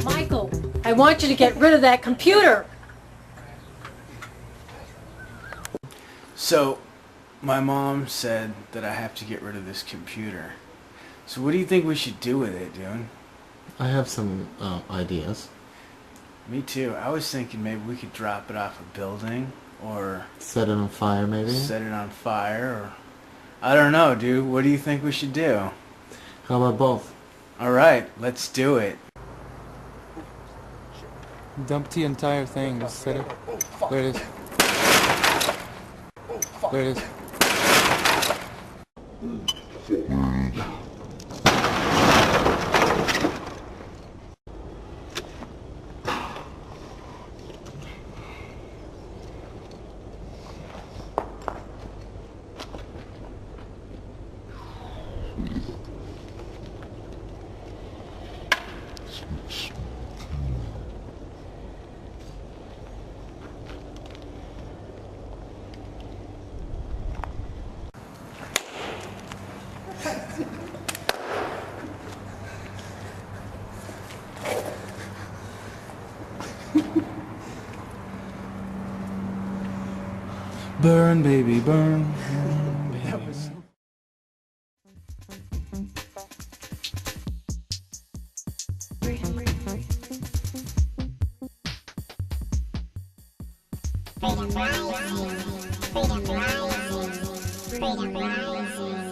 Michael, I want you to get rid of that computer. So, my mom said that I have to get rid of this computer. So what do you think we should do with it, dude? I have some ideas. Me too. I was thinking maybe we could drop it off a building or Set it on fire, maybe? set it on fire or... I don't know, dude. What do you think we should do? How about both? Alright, let's do it. Dump the entire thing. Just set it. There it is. There it is. Burn, baby, burn. Burn, baby. That was... Freedom rising, freedom rising, freedom rising.